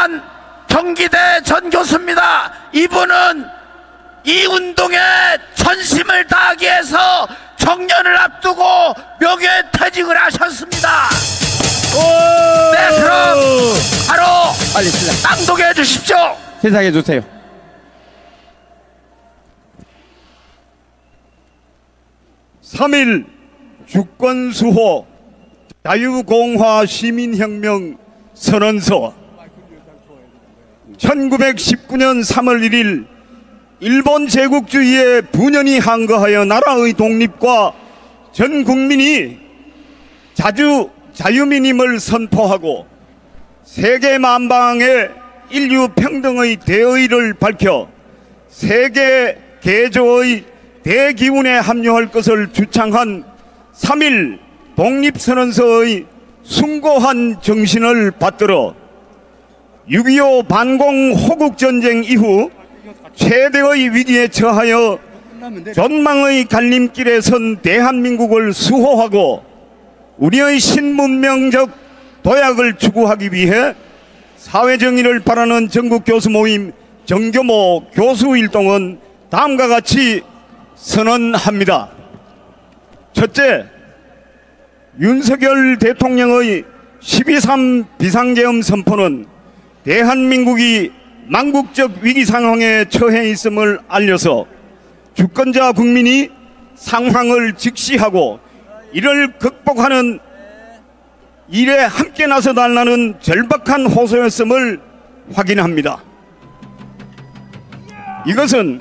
활동한 경기대 전 교수입니다. 이분은 이 운동에 전심을 다하기 위해서 정년을 앞두고 묘교에 퇴직을 하셨습니다. 네, 그럼 바로 빨리 낭독해 주십시오. 시작해 주세요. (3일) 주권수호 자유공화 시민혁명 선언서. 1919년 3월 1일 일본 제국주의에 분연히 항거하여 나라의 독립과 전 국민이 자유민임을 선포하고 세계 만방에 인류 평등의 대의를 밝혀 세계 개조의 대기운에 합류할 것을 주창한 3일 독립선언서의 숭고한 정신을 받들어 6.25 반공 호국전쟁 이후 최대의 위기에 처하여 전망의 갈림길에 선 대한민국을 수호하고 우리의 신문명적 도약을 추구하기 위해 사회정의를 바라는 전국교수 모임 정교모 교수일동은 다음과 같이 선언합니다. 첫째, 윤석열 대통령의 12.3 비상계엄 선포는 대한민국이 망국적 위기 상황에 처해 있음을 알려서 주권자 국민이 상황을 직시하고 이를 극복하는 일에 함께 나서 달라는 절박한 호소였음을 확인합니다. 이것은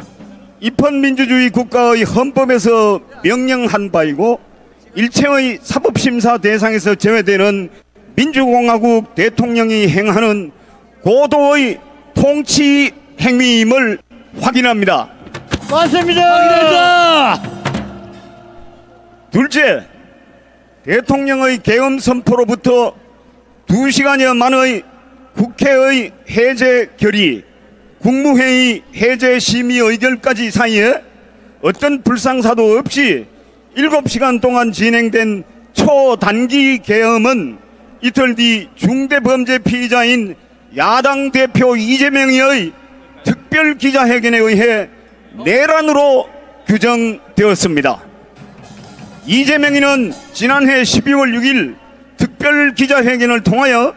입헌민주주의 국가의 헌법에서 명령한 바이고 일체의 사법심사 대상에서 제외되는 민주공화국 대통령이 행하는 고도의 통치 행위임을 확인합니다. 맞습니다. 확인한다. 둘째, 대통령의 계엄 선포로부터 2시간여 만의 국회의 해제 결의, 국무회의 해제 심의 의결까지 사이에 어떤 불상사도 없이 7시간 동안 진행된 초단기 계엄은 이틀 뒤 중대범죄 피의자인 야당 대표 이재명의 특별 기자회견에 의해 내란으로 규정되었습니다. 이재명이는 지난해 12월 6일 특별 기자회견을 통하여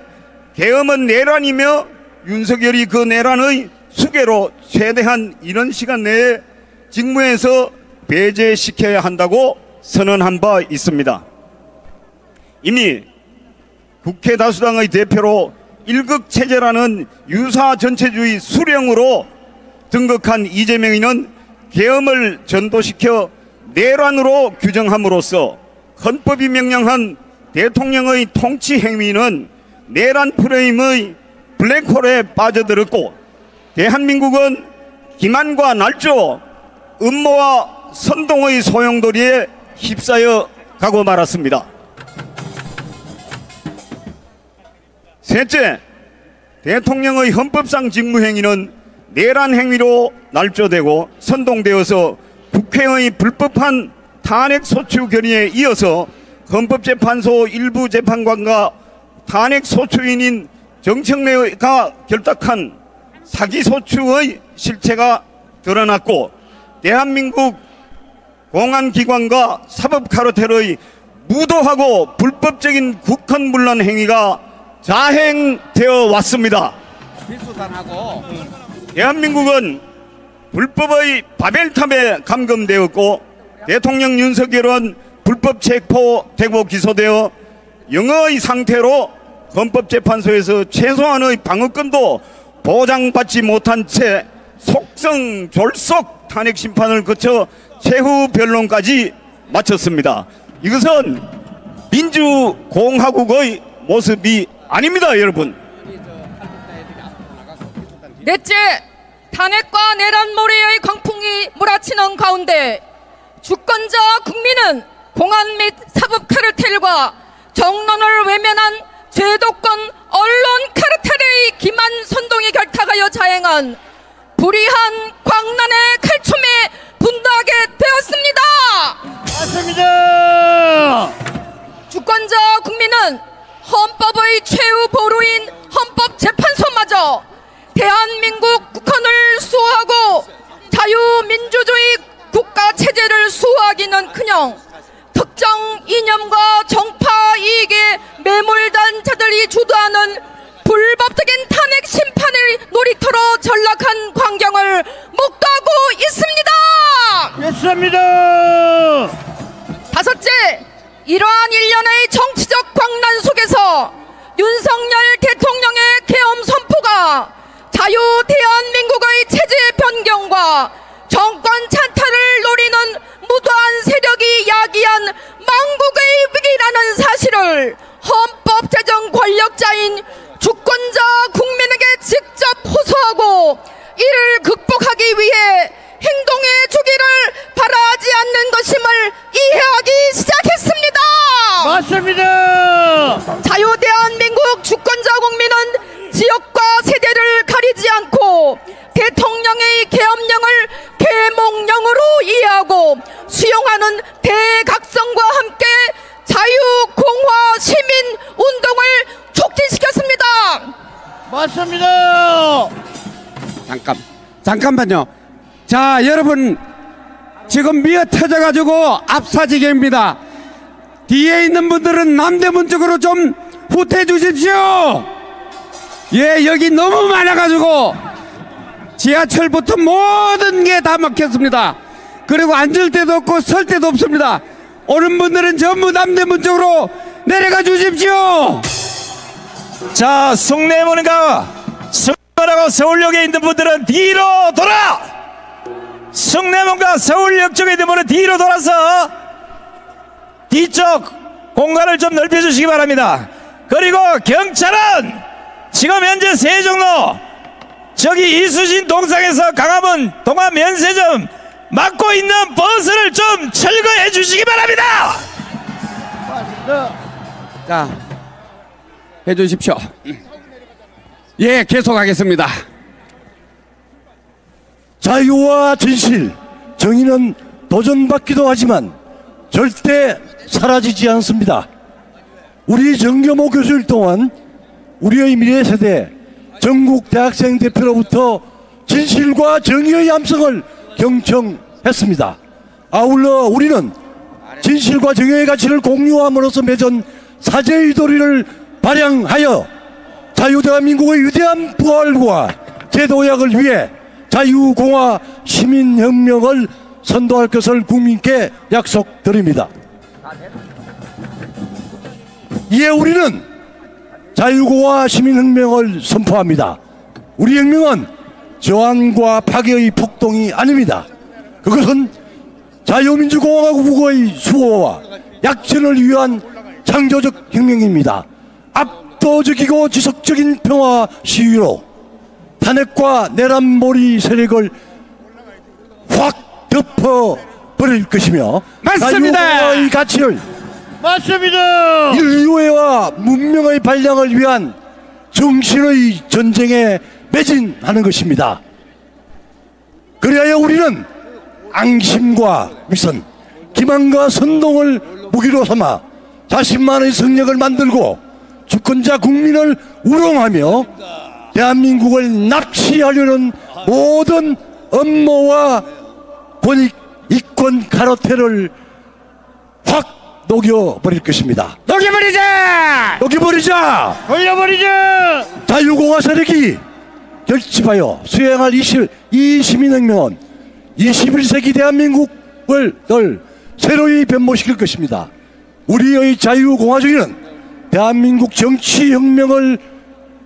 계엄은 내란이며 윤석열이 그 내란의 수괴로 최대한 이런 시간 내에 직무에서 배제시켜야 한다고 선언한 바 있습니다. 이미 국회 다수당의 대표로 일극체제라는 유사전체주의 수령으로 등극한 이재명이는 계엄을 전도시켜 내란으로 규정함으로써 헌법이 명령한 대통령의 통치 행위는 내란 프레임의 블랙홀에 빠져들었고 대한민국은 기만과 날조, 음모와 선동의 소용돌이에 휩싸여 가고 말았습니다. 셋째, 대통령의 헌법상 직무행위는 내란 행위로 날조되고 선동되어서 국회의 불법한 탄핵소추 결의에 이어서 헌법재판소 일부 재판관과 탄핵소추인인 정청래가 결탁한 사기소추의 실체가 드러났고 대한민국 공안기관과 사법카르텔의 무도하고 불법적인 국헌문란 행위가 자행되어 왔습니다. 대한민국은 불법의 바벨탑에 감금되었고 대통령 윤석열은 불법 체포되고 기소되어 영어의 상태로 헌법재판소에서 최소한의 방어권도 보장받지 못한 채 속성졸속 탄핵심판을 거쳐 최후 변론까지 마쳤습니다. 이것은 민주공화국의 모습이 아닙니다, 여러분. 넷째, 탄핵과 내란몰이의 광풍이 몰아치는 가운데 주권자 국민은 공안 및 사법 카르텔과 정론을 외면한 제도권 언론 카르텔의 기만 선동이 결탁하여 자행한 불의한 광란의 칼춤에 분노하게 되었습니다. 맞습니다. 주권자 국민은 헌법의 최후 보루인 헌법재판소마저 대통령, 특정 이념과 정파 이익에 매몰단 자들이 주도하는 불법적인 탄핵 심판의 놀이터로 전락한 광경을 목도하고 있습니다. 됐습니다. 다섯째, 이러한 일련의 정치적 광란 속에서 윤석열 대통령의 계엄 선포가 자유 대한민국의 체제 변경과 정권 찬탈을 노리는 무도한 세력이 야기한 망국의 위기라는 사실을 헌법 제정 권력자인 주권자 국민에게 직접 호소하고 이를 극복하기 위해 행동의 주기를 바라지 않는 것임을 이해하기 시작했습니다. 맞습니다. 자유 대한민국 주권자 국민은 지역과 세대를 가리지 않고 대통령의 계엄령을 계몽령으로 이해하고 수용하는 대각성과 함께 자유, 공화, 시민 운동을 촉진시켰습니다. 맞습니다. 잠깐만요. 자, 여러분, 지금 미어 터져가지고 압사지경입니다. 뒤에 있는 분들은 남대문 쪽으로 좀 후퇴해 주십시오. 예, 여기 너무 많아가지고 지하철부터 모든 게 다 막혔습니다. 그리고 앉을 데도 없고 설 데도 없습니다. 오는 분들은 전부 남대문 쪽으로 내려가 주십시오. 자, 숭례문과 승문하고 서울역에 있는 분들은 뒤로 돌아! 숭례문과 서울역 쪽에 있는 분은 뒤로 돌아서 뒤쪽 공간을 좀 넓혀주시기 바랍니다. 그리고 경찰은 지금 현재 세종로 저기 이수신 동상에서 강화문 동화 면세점 막고 있는 버스를 좀 철거해 주시기 바랍니다. 자, 해주십시오. 예, 계속하겠습니다. 자유와 진실, 정의는 도전받기도 하지만 절대 사라지지 않습니다. 우리 정겸호 교수일 동안 우리의 미래 세대 전국 대학생 대표로부터 진실과 정의의 함성을 경청했습니다. 아울러 우리는 진실과 정의의 가치를 공유함으로써 맺은 사제의 도리를 발양하여 자유대한민국의 위대한 부활과 재도약을 위해 자유공화 시민혁명을 선도할 것을 국민께 약속드립니다. 이에 우리는 자유공화 시민혁명을 선포합니다. 우리 혁명은 저항과 파괴의 폭동이 아닙니다. 그것은 자유민주공화국의 수호와 약진을 위한 창조적 혁명입니다. 압도적이고 지속적인 평화 시위로 탄핵과 내란몰이 세력을 확 덮어버릴 것이며 맞습니다. 자유공화의 가치를 맞습니다. 인류애와 문명의 발량을 위한 정신의 전쟁에 매진하는 것입니다. 그리하여 우리는 앙심과 위선, 기만과 선동을 무기로 삼아 자신만의 성력을 만들고 주권자 국민을 우롱하며 대한민국을 납치하려는 모든 음모와 권익, 이권 가로태를 확 녹여버릴 것입니다. 녹여버리자! 녹여버리자! 돌려버리자! 자유공화 세력이 결집하여 수행할 이 시민혁명은 21세기 대한민국을 새로이 변모시킬 것입니다. 우리의 자유공화주의는 대한민국 정치혁명을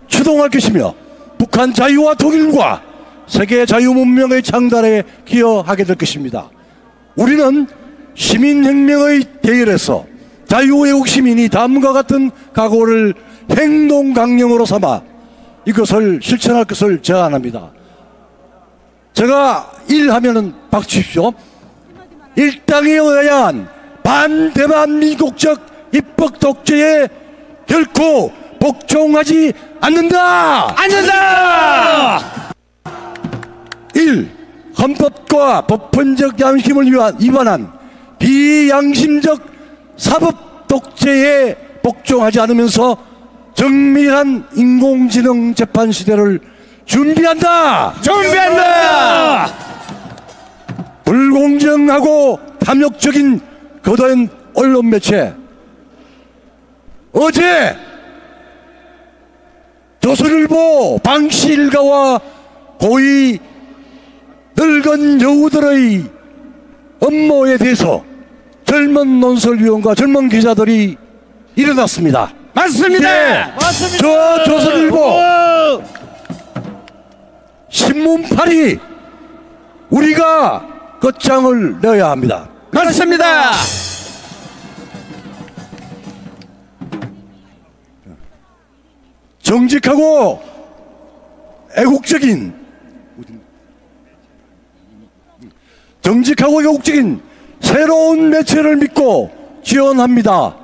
추동할 것이며 북한 자유와 통일과 세계 자유문명의 창달에 기여하게 될 것입니다. 우리는 시민혁명의 대열에서 자유애국 시민이 다음과 같은 각오를 행동강령으로 삼아 이것을 실천할 것을 제안합니다. 제가 일하면은 박수 주십시오. 일당에 의한 반대한민국적 입법 독재에 결코 복종하지 않는다. 1. 헌법과 법헌적 양심을 위반한 비양심적 사법 독재에 복종하지 않으면서 정밀한 인공지능 재판 시대를 준비한다. 불공정하고 탐욕적인 거대한 언론 매체 어제 조선일보 방씨 일가와 고위 늙은 여우들의 업무에 대해서 젊은 논설위원과 젊은 기자들이 일어났습니다. 맞습니다. 네, 저 조선일보 신문팔이 우리가 끝장을 내야 합니다. 맞습니다. 정직하고 애국적인 새로운 매체를 믿고 지원합니다.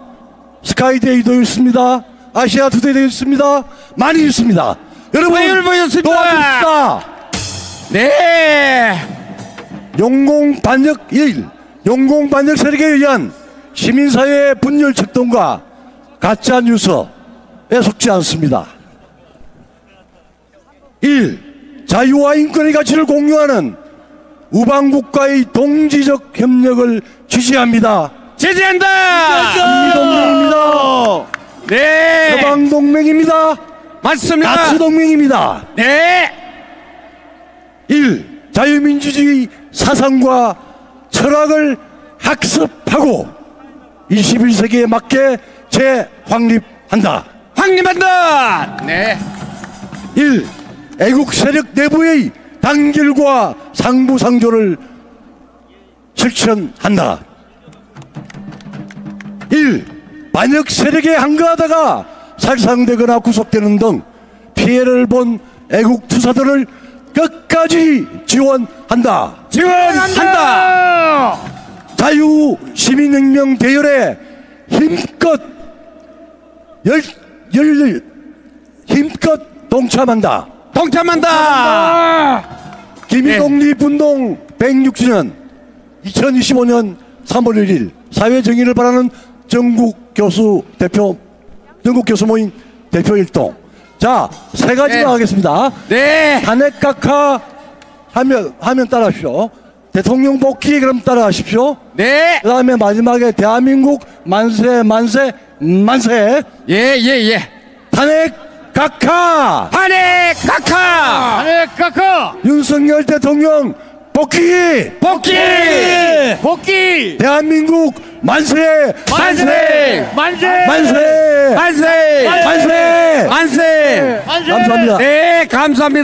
스카이데이도 있습니다. 아시아투데이도 있습니다. 많이 있습니다. 여러분 보였습니다. 도와줍시다. 네. 용공반역 세력에 의한 시민사회의 분열 책동과 가짜뉴스에 속지 않습니다. 1. 자유와 인권의 가치를 공유하는 우방국가의 동지적 협력을 지지합니다. 지지한다. 한미동맹입니다. 네. 서방동맹입니다. 맞습니다. 나치동맹입니다. 네. 1. 자유민주주의 사상과 철학을 학습하고 21세기에 맞게 재확립한다. 확립한다. 네. 1. 애국 세력 내부의 단결과 상부상조를 실천한다. 1. 반역 세력에 항거하다가 살상되거나 구속되는 등 피해를 본 애국 투사들을 끝까지 지원한다. 지원한다. 자유 시민혁명 대열에 힘껏 동참한다. 김희동리 분동 106주년 2025년 3월 1일 사회정의를 바라는 전국 교수 모임 대표 일동. 자, 세 가지만 하겠습니다. 네. 탄핵 각하 하면 따라하십시오. 대통령 복귀 그럼 따라하십시오. 네. 그 다음에 마지막에 대한민국 만세. 예. 탄핵 각하. 탄핵 각하. 탄핵 각하. 윤석열 대통령 복귀. 대한민국 만세. 감사합니다. 네, 감사합니다.